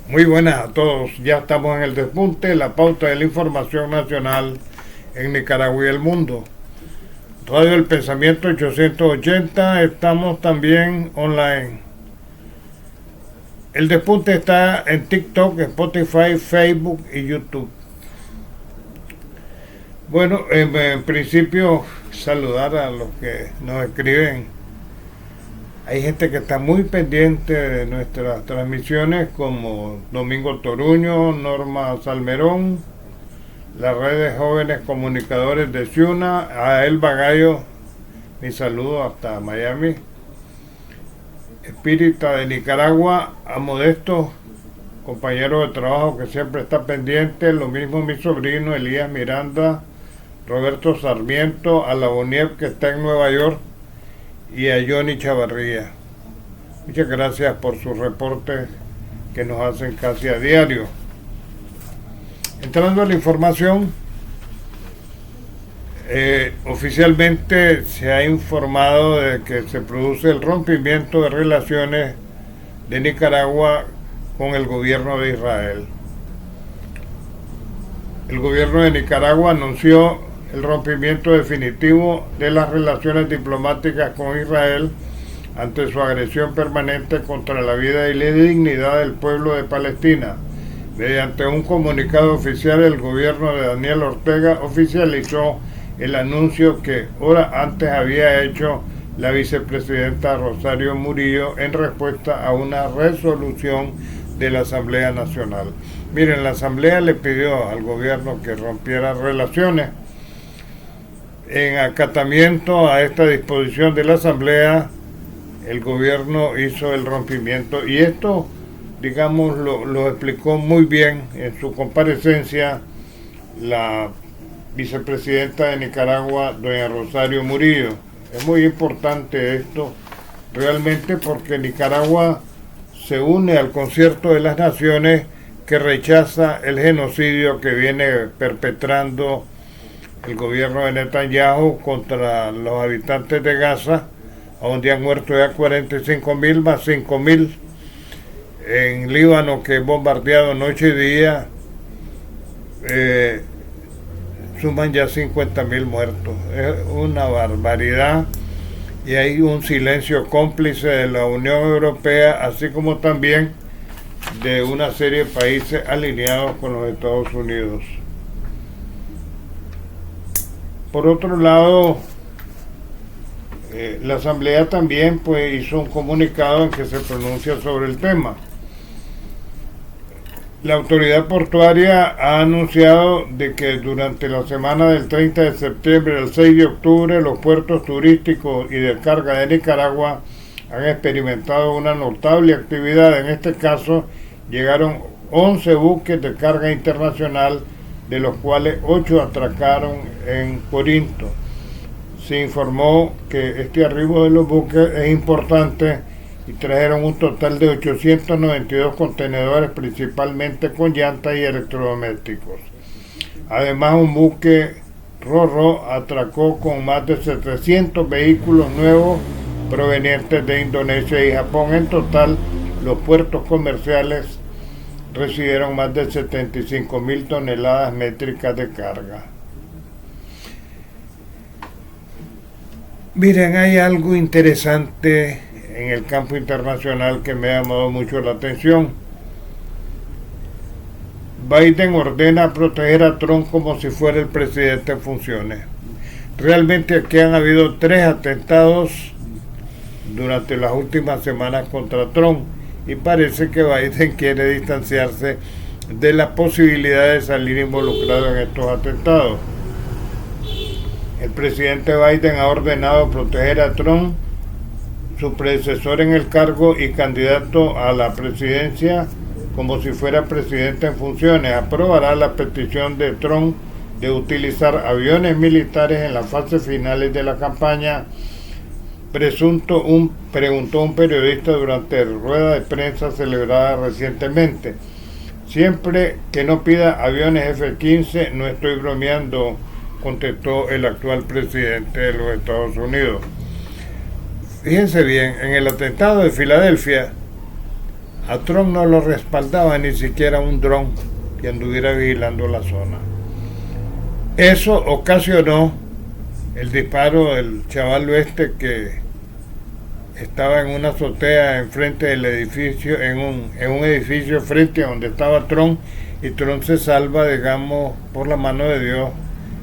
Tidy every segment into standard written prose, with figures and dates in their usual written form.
Muy buenas a todos. Ya estamos en el despunte, la pauta de la información nacional en Nicaragua y el mundo. Radio El Pensamiento 880, estamos también online. El despunte está en TikTok, Spotify, Facebook y YouTube. Bueno, en principio saludar a los que nos escriben. Hay gente que está muy pendiente de nuestras transmisiones, como Domingo Toruño, Norma Salmerón, la red de jóvenes comunicadores de Ciuna, a Elba Gallo, mi saludo hasta Miami, Espírita de Nicaragua, a Modesto, compañero de trabajo que siempre está pendiente, lo mismo mi sobrino Elías Miranda, Roberto Sarmiento, a la Boniev que está en Nueva York, y a Johnny Chavarría. Muchas gracias por sus reportes que nos hacen casi a diario. Entrando a la información, oficialmente se ha informado de que se produce el rompimiento de relaciones de Nicaragua con el gobierno de Israel. El gobierno de Nicaragua anunció el rompimiento definitivo de las relaciones diplomáticas con Israel ante su agresión permanente contra la vida y la dignidad del pueblo de Palestina. Mediante un comunicado oficial, el gobierno de Daniel Ortega oficializó el anuncio que horas antes había hecho la vicepresidenta Rosario Murillo en respuesta a una resolución de la Asamblea Nacional. Miren, la Asamblea le pidió al gobierno que rompiera relaciones. En acatamiento a esta disposición de la Asamblea, el gobierno hizo el rompimiento y esto, digamos, lo explicó muy bien en su comparecencia la vicepresidenta de Nicaragua, doña Rosario Murillo. Es muy importante esto realmente porque Nicaragua se une al concierto de las naciones que rechaza el genocidio que viene perpetrando el gobierno de Netanyahu contra los habitantes de Gaza, donde han muerto ya 45.000 más 5.000 en Líbano, que es bombardeado noche y día, suman ya 50.000 muertos. Es una barbaridad y hay un silencio cómplice de la Unión Europea, así como también de una serie de países alineados con los Estados Unidos. Por otro lado, la Asamblea también hizo un comunicado en que se pronuncia sobre el tema. La autoridad portuaria ha anunciado de que durante la semana del 30 de septiembre al 6 de octubre los puertos turísticos y de carga de Nicaragua han experimentado una notable actividad. En este caso llegaron 11 buques de carga internacional, de los cuales 8 atracaron en Corinto. Se informó que este arribo de los buques es importante y trajeron un total de 892 contenedores, principalmente con llantas y electrodomésticos. Además, un buque Ro-Ro atracó con más de 700 vehículos nuevos provenientes de Indonesia y Japón. En total, los puertos comerciales recibieron más de 75.000 toneladas métricas de carga. Miren, hay algo interesante en el campo internacional que me ha llamado mucho la atención. Biden ordena proteger a Trump como si fuera el presidente en funciones. Realmente aquí han habido 3 atentados durante las últimas semanas contra Trump y parece que Biden quiere distanciarse de la posibilidad de salir involucrado en estos atentados. El presidente Biden ha ordenado proteger a Trump, su predecesor en el cargo y candidato a la presidencia, como si fuera presidente en funciones. Aprobará la petición de Trump de utilizar aviones militares en las fases finales de la campaña, preguntó un periodista durante la rueda de prensa celebrada recientemente. Siempre que no pida aviones F-15, no estoy bromeando, contestó el actual presidente de los Estados Unidos. Fíjense bien, en el atentado de Filadelfia A Trump no lo respaldaba ni siquiera un dron que anduviera vigilando la zona. Eso ocasionó el disparo del chaval oeste que estaba en una azotea enfrente del edificio, en un edificio frente a donde estaba Trump, y Trump se salva, digamos, por la mano de Dios,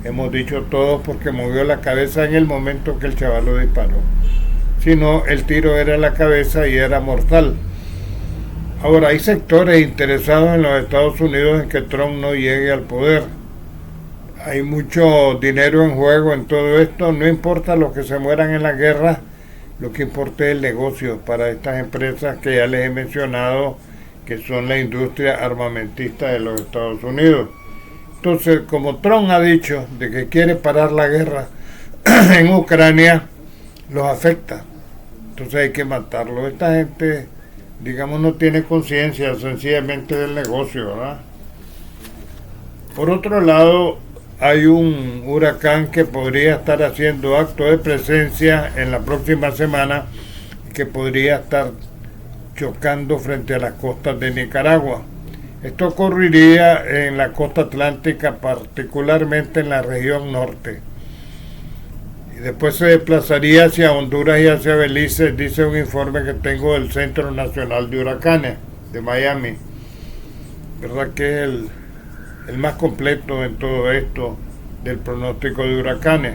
hemos dicho todos, porque movió la cabeza en el momento que el chaval lo disparó. Si no, el tiro era en la cabeza y era mortal. Ahora, hay sectores interesados en los Estados Unidos en que Trump no llegue al poder. Hay mucho dinero en juego en todo esto, no importa los que se mueran en la guerra, lo que importa es el negocio para estas empresas que ya les he mencionado, que son la industria armamentista de los Estados Unidos. Entonces, como Trump ha dicho de que quiere parar la guerra en Ucrania, los afecta. Entonces hay que matarlo. Esta gente, digamos, no tiene conciencia sencillamente del negocio, ¿verdad? Por otro lado, hay un huracán que podría estar haciendo acto de presencia en la próxima semana, que podría estar chocando frente a las costas de Nicaragua. Esto ocurriría en la costa atlántica, particularmente en la región norte. Y después se desplazaría hacia Honduras y hacia Belice, dice un informe que tengo del Centro Nacional de Huracanes de Miami. ¿Verdad que es el más completo en todo esto del pronóstico de huracanes?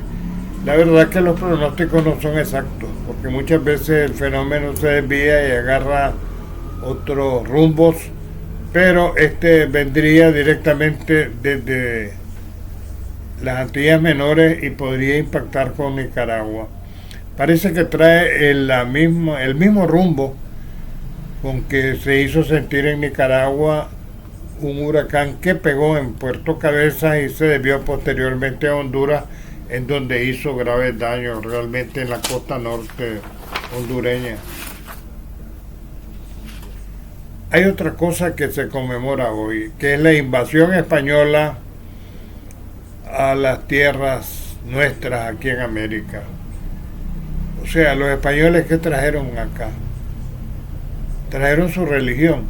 La verdad es que los pronósticos no son exactos, porque muchas veces el fenómeno se desvía y agarra otros rumbos, pero este vendría directamente desde las Antillas Menores y podría impactar con Nicaragua. Parece que trae el mismo rumbo con que se hizo sentir en Nicaragua un huracán que pegó en Puerto Cabezas y se desvió posteriormente a Honduras, en donde hizo graves daños realmente en la costa norte hondureña. Hay otra cosa que se conmemora hoy, que es la invasión española a las tierras nuestras aquí en América. O sea, los españoles que trajeron acá, trajeron su religión,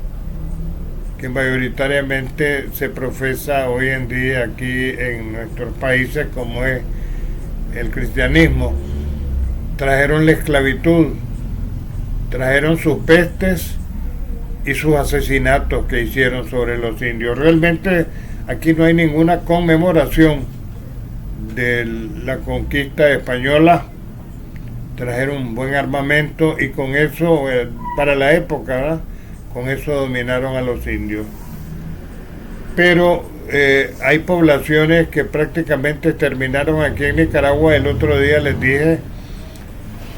que mayoritariamente se profesa hoy en día aquí en nuestros países, como es el cristianismo. Trajeron la esclavitud, trajeron sus pestes y sus asesinatos que hicieron sobre los indios. Realmente aquí no hay ninguna conmemoración de la conquista española. Trajeron un buen armamento y con eso, para la época, ¿verdad?, con eso dominaron a los indios. Pero hay poblaciones que prácticamente terminaron aquí en Nicaragua. El otro día les dije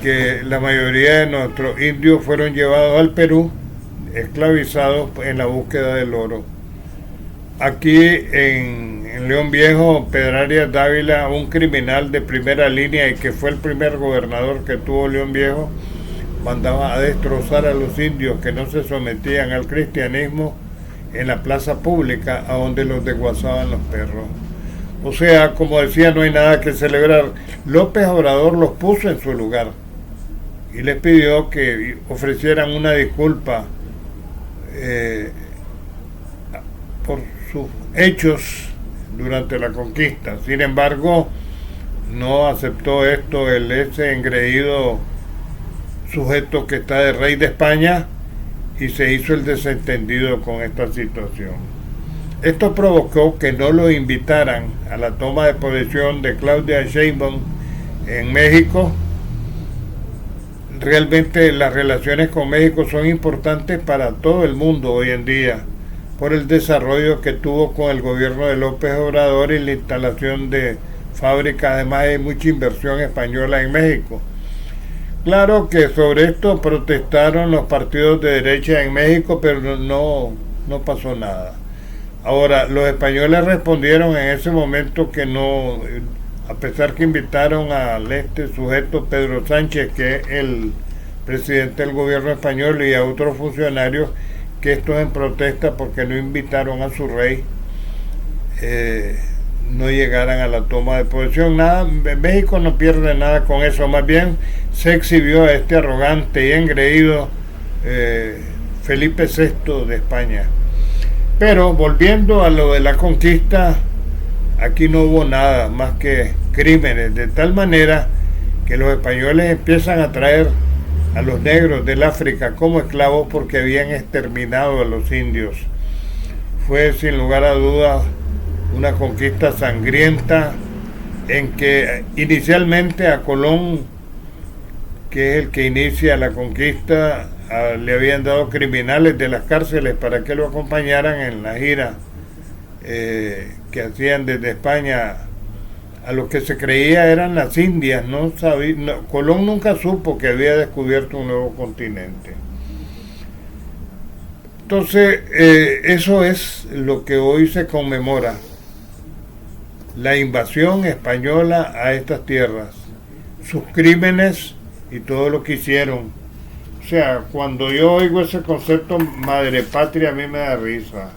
que la mayoría de nuestros indios fueron llevados al Perú, esclavizados en la búsqueda del oro. Aquí en León Viejo, Pedrarias Dávila, un criminal de primera línea y que fue el primer gobernador que tuvo León Viejo, mandaba a destrozar a los indios que no se sometían al cristianismo en la plaza pública, a donde los desguazaban los perros. O sea, como decía, no hay nada que celebrar. López Obrador los puso en su lugar y les pidió que ofrecieran una disculpa por sus hechos durante la conquista. Sin embargo, no aceptó esto ese engreído sujeto que está de rey de España, y se hizo el desentendido con esta situación. Esto provocó que no lo invitaran a la toma de posesión de Claudia Sheinbaum en México. Realmente las relaciones con México son importantes para todo el mundo hoy en día, por el desarrollo que tuvo con el gobierno de López Obrador y la instalación de fábricas. Además hay mucha inversión española en México. Claro que sobre esto protestaron los partidos de derecha en México, pero no pasó nada. Ahora, los españoles respondieron en ese momento que no, a pesar que invitaron al sujeto Pedro Sánchez, que es el presidente del gobierno español, y a otros funcionarios, que esto es en protesta porque no invitaron a su rey, no llegaran a la toma de posesión. Nada, México no pierde nada con eso, más bien se exhibió a este arrogante y engreído Felipe VI de España. Pero volviendo a lo de la conquista, aquí no hubo nada más que crímenes, de tal manera que los españoles empiezan a traer a los negros del África como esclavos porque habían exterminado a los indios. Fue sin lugar a dudas una conquista sangrienta en que inicialmente a Colón, que es el que inicia la conquista, le habían dado criminales de las cárceles para que lo acompañaran en la gira que hacían desde España a lo que se creía eran las Indias. Colón nunca supo que había descubierto un nuevo continente. Entonces, eso es lo que hoy se conmemora, la invasión española a estas tierras, sus crímenes y todo lo que hicieron. O sea, cuando yo oigo ese concepto madre patria, a mí me da risa,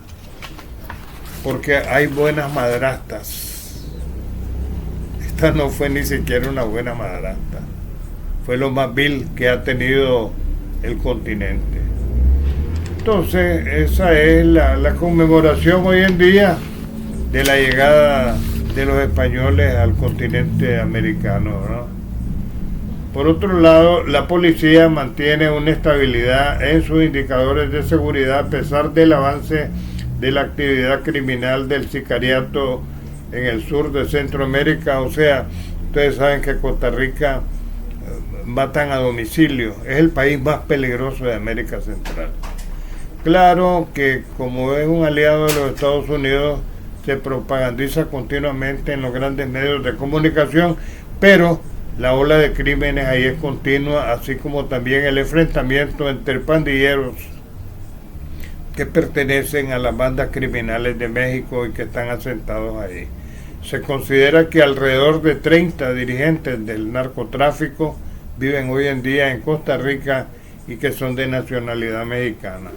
porque hay buenas madrastas. Esta no fue ni siquiera una buena madrasta, fue lo más vil que ha tenido el continente. Entonces, esa es la conmemoración hoy en día de la llegada de los españoles al continente americano, ¿no? Por otro lado, la policía mantiene una estabilidad en sus indicadores de seguridad a pesar del avance de la actividad criminal del sicariato en el sur de Centroamérica. O sea, ustedes saben que Costa Rica matan a domicilio, es el país más peligroso de América Central. Claro que como es un aliado de los Estados Unidos, se propagandiza continuamente en los grandes medios de comunicación, pero la ola de crímenes ahí es continua, así como también el enfrentamiento entre pandilleros que pertenecen a las bandas criminales de México y que están asentados ahí. Se considera que alrededor de 30 dirigentes del narcotráfico viven hoy en día en Costa Rica y que son de nacionalidad mexicana.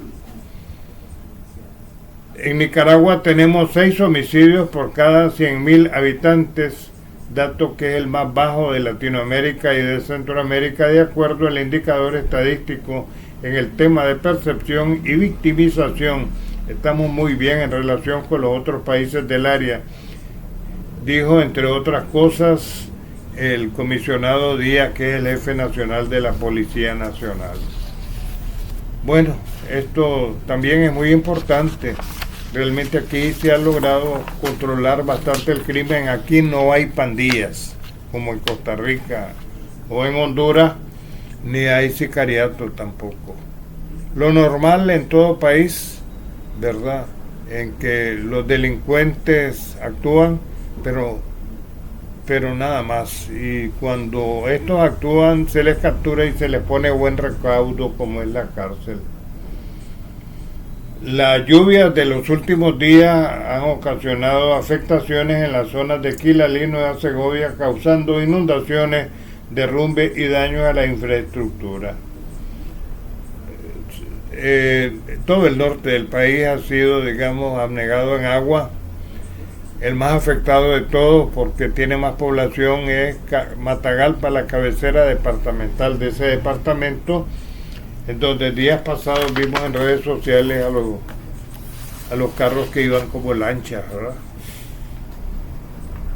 En Nicaragua tenemos 6 homicidios por cada 100.000 habitantes, dato que es el más bajo de Latinoamérica y de Centroamérica, de acuerdo al indicador estadístico en el tema de percepción y victimización. Estamos muy bien en relación con los otros países del área, dijo entre otras cosas el comisionado Díaz, que es el jefe nacional de la Policía Nacional. Bueno, esto también es muy importante. Realmente aquí se ha logrado controlar bastante el crimen. Aquí no hay pandillas como en Costa Rica o en Honduras, ni hay sicariato tampoco. Lo normal en todo país, ¿verdad?, en que los delincuentes actúan, pero nada más. Y cuando estos actúan, se les captura y se les pone buen recaudo, como es la cárcel. Las lluvias de los últimos días han ocasionado afectaciones en las zonas de Quilalí, Nueva Segovia, causando inundaciones, derrumbes y daños a la infraestructura. Todo el norte del país ha sido, digamos, abnegado en agua. El más afectado de todos, porque tiene más población, es Matagalpa, la cabecera departamental de ese departamento, en donde días pasados vimos en redes sociales a los carros que iban como lanchas, ¿verdad?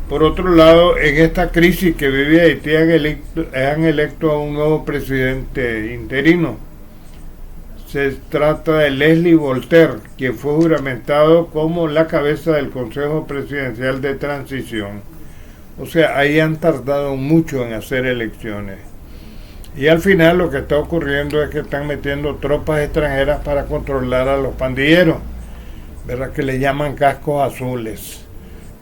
Por otro lado, en esta crisis que vive Haití han electo a un nuevo presidente interino. Se trata de Leslie Voltaire, quien fue juramentado como la cabeza del Consejo Presidencial de Transición. O sea, ahí han tardado mucho en hacer elecciones. Y al final lo que está ocurriendo es que están metiendo tropas extranjeras para controlar a los pandilleros, ¿verdad?, que le llaman cascos azules.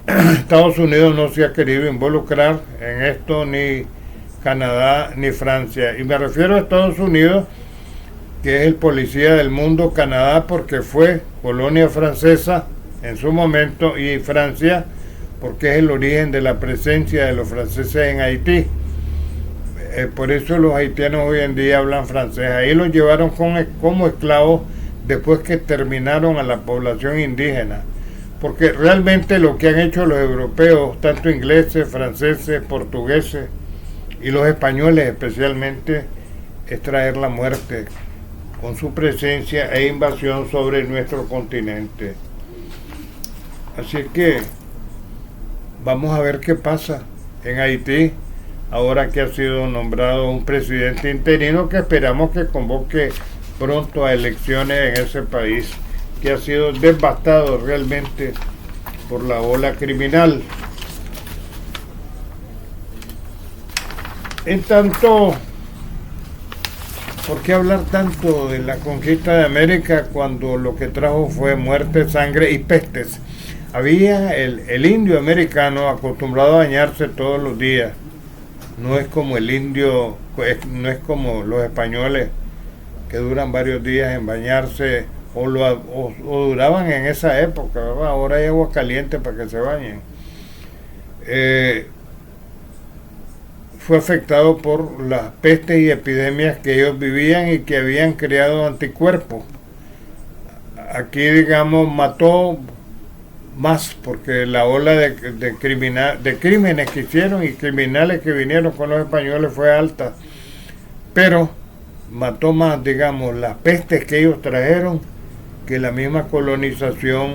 Estados Unidos no se ha querido involucrar en esto, ni Canadá ni Francia. Y me refiero a Estados Unidos, que es el policía del mundo, Canadá porque fue colonia francesa en su momento, y Francia porque es el origen de la presencia de los franceses en Haití. Por eso los haitianos hoy en día hablan francés. Ahí los llevaron como esclavos después que terminaron a la población indígena. Porque realmente lo que han hecho los europeos, tanto ingleses, franceses, portugueses y los españoles especialmente, es traer la muerte con su presencia e invasión sobre nuestro continente. Así es que vamos a ver qué pasa en Haití, ahora que ha sido nombrado un presidente interino que esperamos que convoque pronto a elecciones en ese país que ha sido devastado realmente por la ola criminal. En tanto, ¿por qué hablar tanto de la conquista de América cuando lo que trajo fue muerte, sangre y pestes? Había el indio americano acostumbrado a bañarse todos los días. No es como el indio, no es como los españoles que duran varios días en bañarse o duraban en esa época, ¿verdad? Ahora hay agua caliente para que se bañen. Fue afectado por las pestes y epidemias que ellos vivían y que habían creado anticuerpos. Aquí, digamos, mató más porque la ola de crímenes que hicieron y criminales que vinieron con los españoles fue alta, pero mató más, digamos, las pestes que ellos trajeron que la misma colonización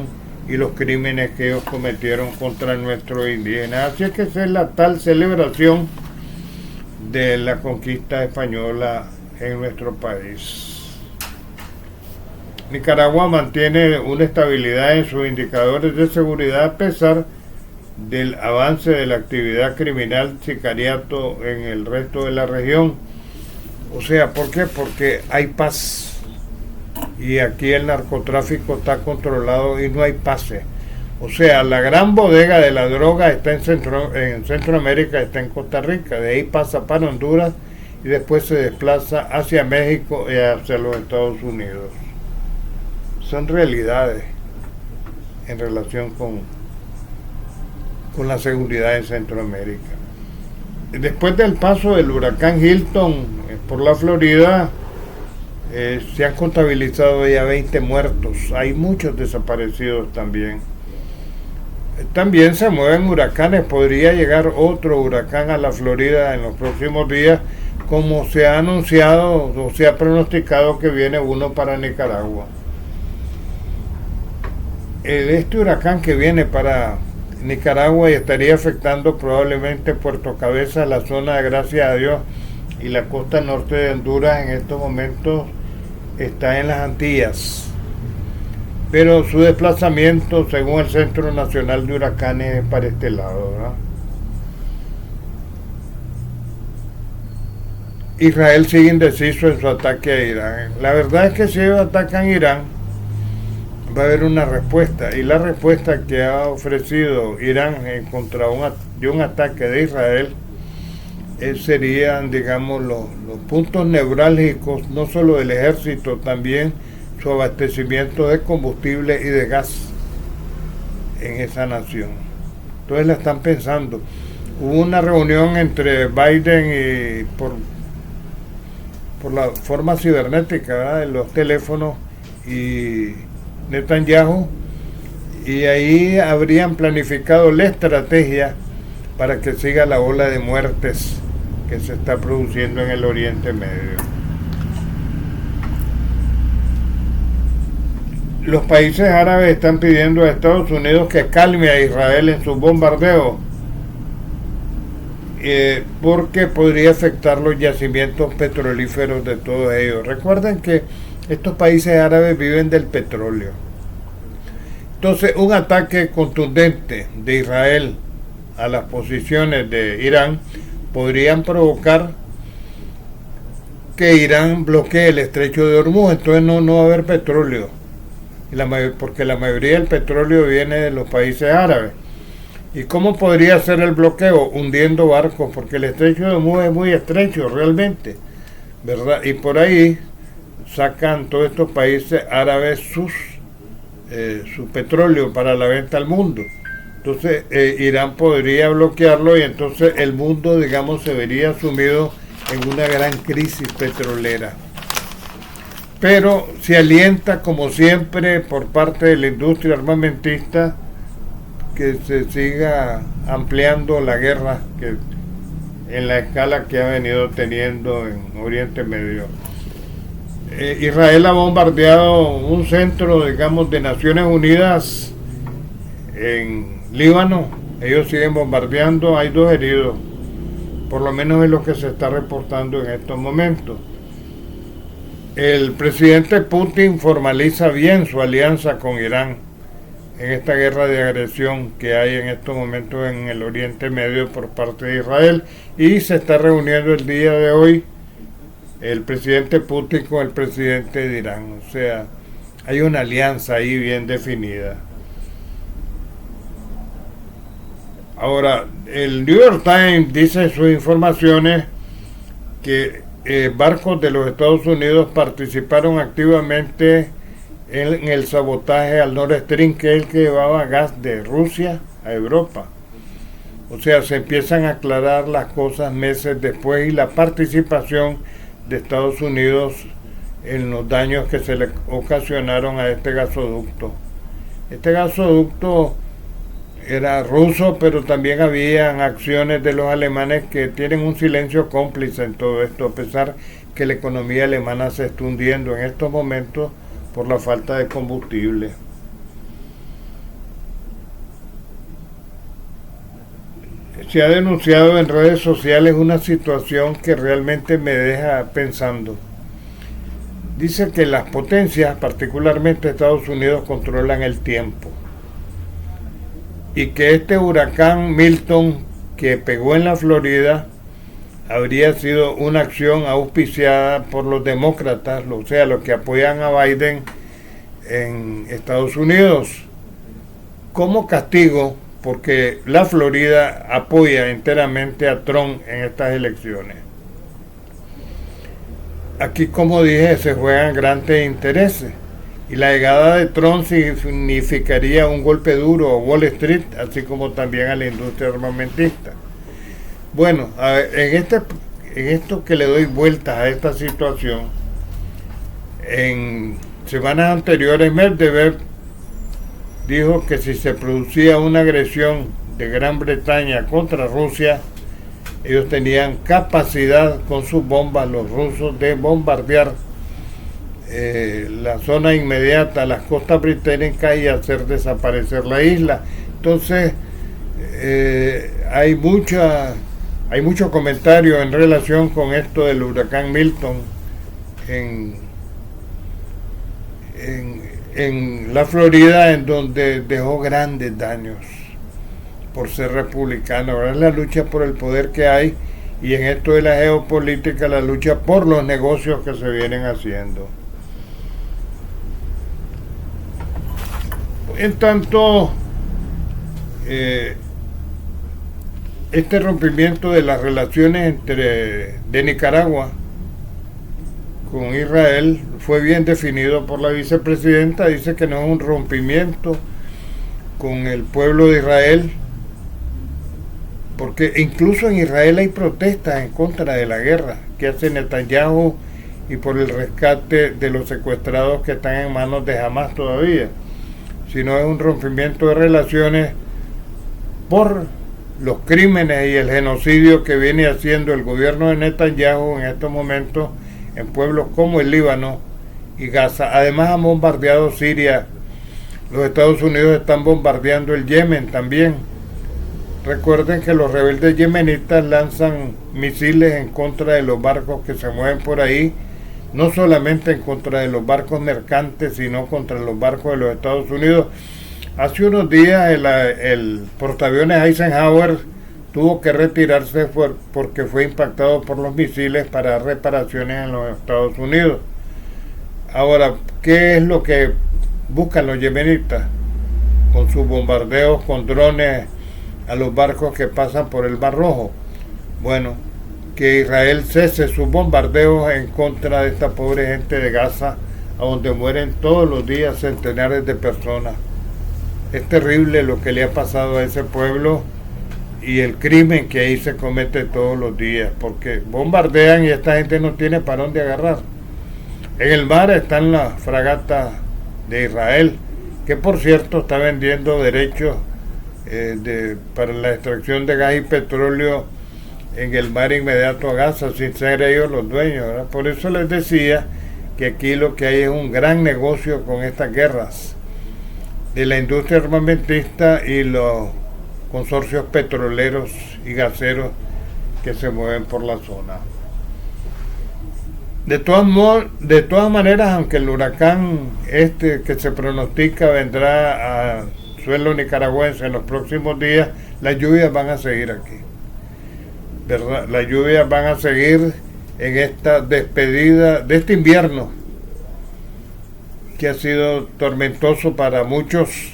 y los crímenes que ellos cometieron contra nuestros indígenas. Así es que esa es la tal celebración de la conquista española en nuestro país. Nicaragua mantiene una estabilidad en sus indicadores de seguridad a pesar del avance de la actividad criminal sicariato en el resto de la región. O sea, ¿por qué? Porque hay paz y aquí el narcotráfico está controlado y no hay pase. O sea, la gran bodega de la droga está en Centroamérica, está en Costa Rica, de ahí pasa para Honduras y después se desplaza hacia México y hacia los Estados Unidos. Son realidades en relación con la seguridad en Centroamérica. Después del paso del huracán Hilton por la Florida, se han contabilizado ya 20 muertos. Hay muchos desaparecidos también. También se mueven huracanes. Podría llegar otro huracán a la Florida en los próximos días, como se ha anunciado o se ha pronosticado que viene uno para Nicaragua. Este huracán que viene para Nicaragua y estaría afectando probablemente Puerto Cabezas, la zona de Gracias a Dios y la costa norte de Honduras en estos momentos está en las Antillas. Pero su desplazamiento, según el Centro Nacional de Huracanes, es para este lado, ¿verdad? Israel sigue indeciso en su ataque a Irán. La verdad es que si ellos atacan Irán, va a haber una respuesta, y la respuesta que ha ofrecido Irán en contra de un ataque de Israel serían, digamos, los puntos neurálgicos, no solo del ejército, también su abastecimiento de combustible y de gas en esa nación. Entonces la están pensando. Hubo una reunión entre Biden y por la forma cibernética, ¿verdad?, de los teléfonos, y Netanyahu, y ahí habrían planificado la estrategia para que siga la ola de muertes que se está produciendo en el Oriente Medio. Los países árabes están pidiendo a Estados Unidos que calme a Israel en sus bombardeos, porque podría afectar los yacimientos petrolíferos de todos ellos. Recuerden que estos países árabes viven del petróleo. Entonces, un ataque contundente de Israel a las posiciones de Irán podrían provocar que Irán bloquee el estrecho de Hormuz. Entonces no va a haber petróleo, porque la mayoría del petróleo viene de los países árabes. ¿Y cómo podría ser el bloqueo? Hundiendo barcos, porque el estrecho de Hormuz es muy estrecho realmente, ¿verdad? Y por ahí sacan todos estos países árabes su petróleo para la venta al mundo. Entonces Irán podría bloquearlo y entonces el mundo, digamos, se vería sumido en una gran crisis petrolera. Pero se alienta, como siempre, por parte de la industria armamentista, que se siga ampliando la guerra en la escala que ha venido teniendo en Oriente Medio. Israel ha bombardeado un centro, digamos, de Naciones Unidas en Líbano. Ellos siguen bombardeando, hay 2 heridos, por lo menos es lo que se está reportando en estos momentos. El presidente Putin formaliza bien su alianza con Irán en esta guerra de agresión que hay en estos momentos en el Oriente Medio por parte de Israel, y se está reuniendo el día de hoy el presidente Putin con el presidente de Irán. O sea, hay una alianza ahí bien definida. Ahora, el New York Times dice en sus informaciones que barcos de los Estados Unidos participaron activamente en el sabotaje al Nord Stream, que es el que llevaba gas de Rusia a Europa. O sea, se empiezan a aclarar las cosas meses después, y la participación de Estados Unidos en los daños que se le ocasionaron a este gasoducto. Este gasoducto era ruso, pero también habían acciones de los alemanes que tienen un silencio cómplice en todo esto, a pesar que la economía alemana se está hundiendo en estos momentos por la falta de combustible. Se ha denunciado en redes sociales una situación que realmente me deja pensando. Dice que las potencias, particularmente Estados Unidos, controlan el tiempo, y que este huracán Milton que pegó en la Florida habría sido una acción auspiciada por los demócratas, o sea, los que apoyan a Biden en Estados Unidos, como castigo porque la Florida apoya enteramente a Trump en estas elecciones. Aquí, como dije, se juegan grandes intereses, y la llegada de Trump significaría un golpe duro a Wall Street, así como también a la industria armamentista. Bueno, en esto que le doy vueltas a esta situación, en semanas anteriores Medvedev dijo que si se producía una agresión de Gran Bretaña contra Rusia, ellos tenían capacidad con sus bombas, los rusos, de bombardear la zona inmediata, las costas británicas, y hacer desaparecer la isla. Entonces, hay mucho comentario en relación con esto del huracán Milton en la Florida, en donde dejó grandes daños por ser republicano. Ahora es la lucha por el poder que hay, y en esto de la geopolítica, la lucha por los negocios que se vienen haciendo. En tanto, este rompimiento de las relaciones de Nicaragua con Israel fue bien definido por la vicepresidenta. Dice que no es un rompimiento con el pueblo de Israel, porque incluso en Israel hay protestas en contra de la guerra que hace Netanyahu y por el rescate de los secuestrados que están en manos de Hamas todavía, sino es un rompimiento de relaciones por los crímenes y el genocidio que viene haciendo el gobierno de Netanyahu en estos momentos en pueblos como el Líbano y Gaza. Además, han bombardeado Siria. Los Estados Unidos están bombardeando el Yemen también. Recuerden que los rebeldes yemenitas lanzan misiles en contra de los barcos que se mueven por ahí, no solamente en contra de los barcos mercantes, sino contra los barcos de los Estados Unidos. Hace unos días el portaaviones Eisenhower tuvo que retirarse porque fue impactado por los misiles para reparaciones en los Estados Unidos. Ahora, ¿qué es lo que buscan los yemenitas con sus bombardeos con drones a los barcos que pasan por el Mar Rojo? Bueno, que Israel cese sus bombardeos en contra de esta pobre gente de Gaza, a donde mueren todos los días centenares de personas. Es terrible lo que le ha pasado a ese pueblo y el crimen que ahí se comete todos los días, porque bombardean y esta gente no tiene para dónde agarrar. En el mar están las fragatas de Israel, que por cierto está vendiendo derechos para la extracción de gas y petróleo en el mar inmediato a Gaza, sin ser ellos los dueños, ¿verdad? Por eso les decía que aquí lo que hay es un gran negocio con estas guerras de la industria armamentista y los consorcios petroleros y gaseros que se mueven por la zona. De todas maneras, aunque el huracán que se pronostica vendrá a suelo nicaragüense en los próximos días, las lluvias van a seguir aquí, ¿verdad? Las lluvias van a seguir en esta despedida de este invierno que ha sido tormentoso para muchos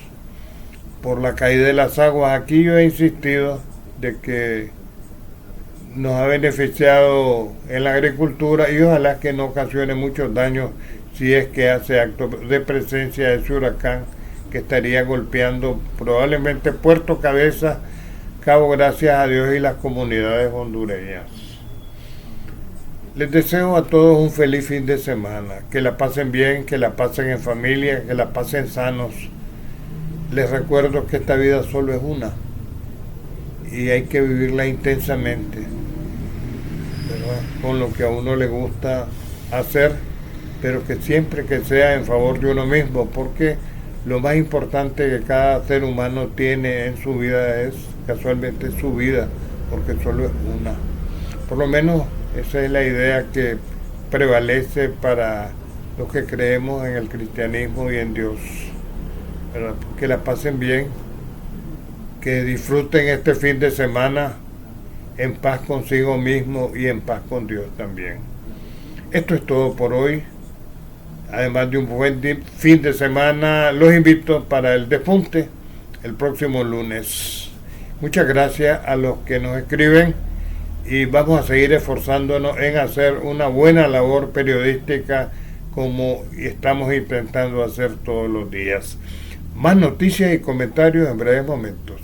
por la caída de las aguas. Aquí yo he insistido de que nos ha beneficiado en la agricultura y ojalá que no ocasione muchos daños si es que hace acto de presencia de ese huracán que estaría golpeando probablemente Puerto Cabeza, Cabo Gracias a Dios y las comunidades hondureñas. Les deseo a todos un feliz fin de semana, que la pasen bien, que la pasen en familia, que la pasen sanos. Les recuerdo que esta vida solo es una y hay que vivirla intensamente, ¿verdad? Con lo que a uno le gusta hacer, pero que siempre que sea en favor de uno mismo, porque lo más importante que cada ser humano tiene en su vida es casualmente su vida, porque solo es una. Por lo menos esa es la idea que prevalece para los que creemos en el cristianismo y en Dios, ¿verdad? Que la pasen bien, que disfruten este fin de semana en paz consigo mismo y en paz con Dios también. Esto es todo por hoy. Además de un buen fin de semana, los invito para el despunte el próximo lunes. Muchas gracias a los que nos escriben y vamos a seguir esforzándonos en hacer una buena labor periodística como estamos intentando hacer todos los días. Más noticias y comentarios en breves momentos.